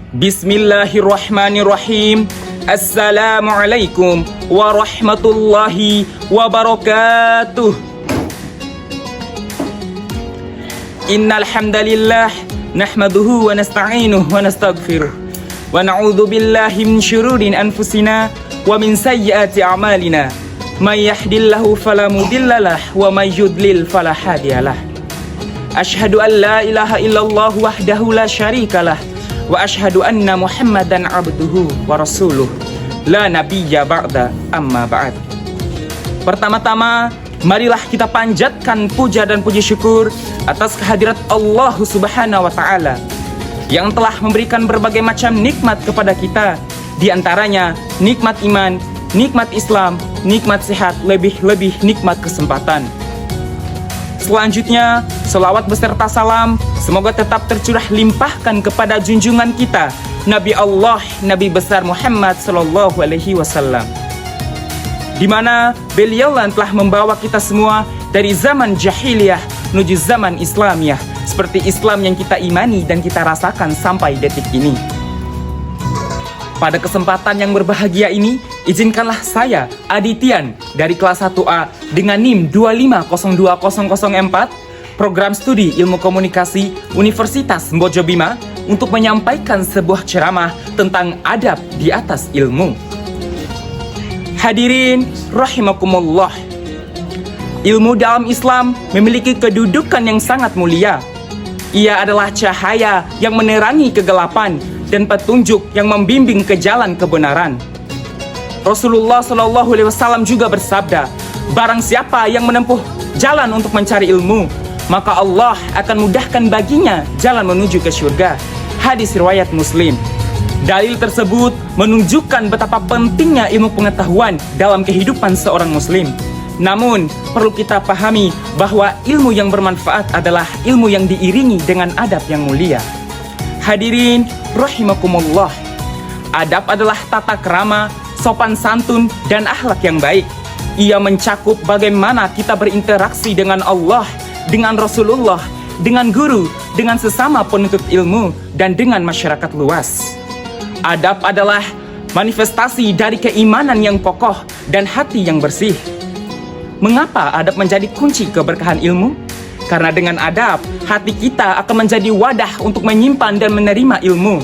Bismillahirrahmanirrahim. Assalamualaikum warahmatullahi wabarakatuh. Innal hamdalillah nahmaduhu wa nasta'inuhu wa nastaghfiruh wa na'udzu billahi min syururi anfusina wa min sayyiati a'malina. May yahdihillahu fala mudhillalah wa may yudlil fala hadiyalah. Asyhadu an la ilaha illallah wahdahu la syarikalah wa asyhadu anna Muhammadan abduhu wa rasuluh la nabiyya ba'da amma ba'd. Pertama-tama, marilah kita panjatkan puja dan puji syukur atas kehadirat Allah Subhanahu wa taala yang telah memberikan berbagai macam nikmat kepada kita, di antaranya nikmat iman, nikmat Islam, nikmat sehat, lebih-lebih nikmat kesempatan. Selanjutnya, selawat beserta salam semoga tetap tercurah limpahkan kepada junjungan kita, Nabi Allah, Nabi besar Muhammad sallallahu alaihi wasallam, di mana beliau telah membawa kita semua dari zaman jahiliyah menuju zaman Islamiyah, seperti Islam yang kita imani dan kita rasakan sampai detik ini. Pada kesempatan yang berbahagia ini, izinkanlah saya, Adityan, dari kelas 1A dengan NIM 2502004, Program Studi Ilmu Komunikasi Universitas Mbojobima, untuk menyampaikan sebuah ceramah tentang adab di atas ilmu. Hadirin rahimakumullah, ilmu dalam Islam memiliki kedudukan yang sangat mulia. Ia adalah cahaya yang menerangi kegelapan dan petunjuk yang membimbing ke jalan kebenaran. Rasulullah SAW juga bersabda, barang siapa yang menempuh jalan untuk mencari ilmu, maka Allah akan mudahkan baginya jalan menuju ke surga. Hadis riwayat Muslim. Dalil tersebut menunjukkan betapa pentingnya ilmu pengetahuan dalam kehidupan seorang muslim. Namun, perlu kita pahami bahwa ilmu yang bermanfaat adalah ilmu yang diiringi dengan adab yang mulia. Hadirin rahimakumullah, adab adalah tata krama, sopan santun, dan akhlak yang baik. Ia mencakup bagaimana kita berinteraksi dengan Allah, dengan Rasulullah, dengan guru, dengan sesama penuntut ilmu, dan dengan masyarakat luas. Adab adalah manifestasi dari keimanan yang kokoh dan hati yang bersih. Mengapa adab menjadi kunci keberkahan ilmu? Karena dengan adab, hati kita akan menjadi wadah untuk menyimpan dan menerima ilmu.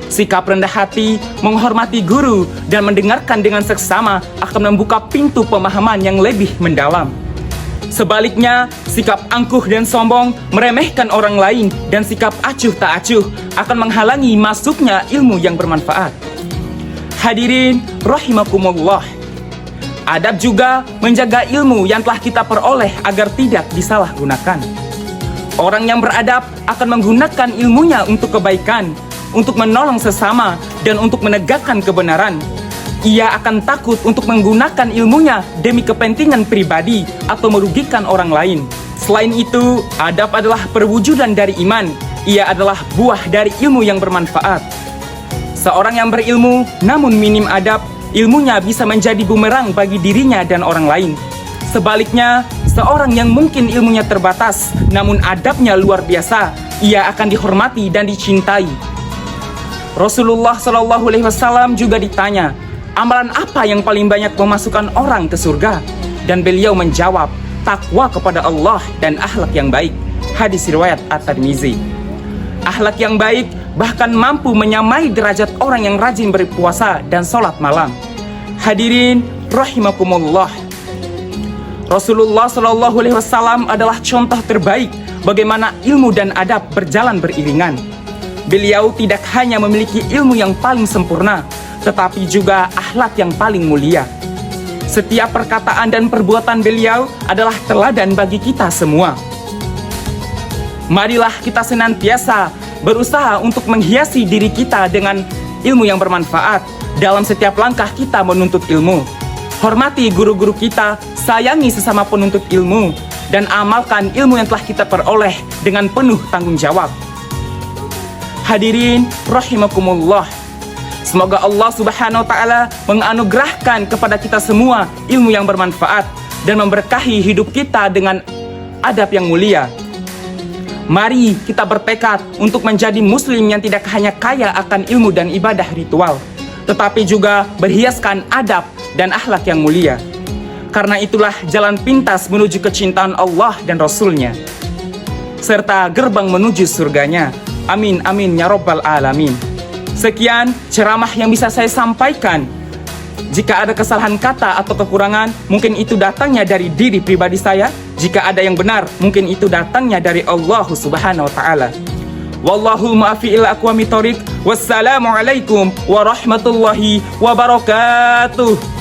Sikap rendah hati, menghormati guru, dan mendengarkan dengan seksama akan membuka pintu pemahaman yang lebih mendalam. Sebaliknya, sikap angkuh dan sombong, meremehkan orang lain, dan sikap acuh tak acuh akan menghalangi masuknya ilmu yang bermanfaat. Hadirin rahimakumullah, adab juga menjaga ilmu yang telah kita peroleh agar tidak disalahgunakan. Orang yang beradab akan menggunakan ilmunya untuk kebaikan, untuk menolong sesama, dan untuk menegakkan kebenaran. Ia akan takut untuk menggunakan ilmunya demi kepentingan pribadi atau merugikan orang lain. Selain itu, adab adalah perwujudan dari iman. Ia adalah buah dari ilmu yang bermanfaat. Seorang yang berilmu namun minim adab, ilmunya bisa menjadi bumerang bagi dirinya dan orang lain. Sebaliknya, seorang yang mungkin ilmunya terbatas namun adabnya luar biasa, ia akan dihormati dan dicintai. Rasulullah SAW juga ditanya, amalan apa yang paling banyak memasukkan orang ke surga? Dan beliau menjawab, takwa kepada Allah dan akhlak yang baik. Hadis riwayat At-Tirmizi. Akhlak yang baik bahkan mampu menyamai derajat orang yang rajin berpuasa dan sholat malam. Hadirin rahimakumullah, Rasulullah SAW adalah contoh terbaik bagaimana ilmu dan adab berjalan beriringan. Beliau tidak hanya memiliki ilmu yang paling sempurna, tetapi juga akhlak yang paling mulia. Setiap perkataan dan perbuatan beliau adalah teladan bagi kita semua. Marilah kita senantiasa berusaha untuk menghiasi diri kita dengan ilmu yang bermanfaat dalam setiap langkah kita menuntut ilmu. Hormati guru-guru kita, sayangi sesama penuntut ilmu, dan amalkan ilmu yang telah kita peroleh dengan penuh tanggung jawab. Hadirin rahimakumullah, semoga Allah Subhanahu wa taala menganugerahkan kepada kita semua ilmu yang bermanfaat dan memberkahi hidup kita dengan adab yang mulia. Mari kita bertekad untuk menjadi muslim yang tidak hanya kaya akan ilmu dan ibadah ritual, tetapi juga berhiaskan adab dan akhlak yang mulia. Karena itulah jalan pintas menuju kecintaan Allah dan Rasul-Nya, serta gerbang menuju surganya. Amin, amin, ya Rabbal Alamin. Sekian ceramah yang bisa saya sampaikan. Jika ada kesalahan kata atau kekurangan, mungkin itu datangnya dari diri pribadi saya. Jika ada yang benar, mungkin itu datangnya dari Allah Subhanahu wa Ta'ala. Wallahu mu'afi'il aqwami thoriq. Wassalamualaikum warahmatullahi wabarakatuh.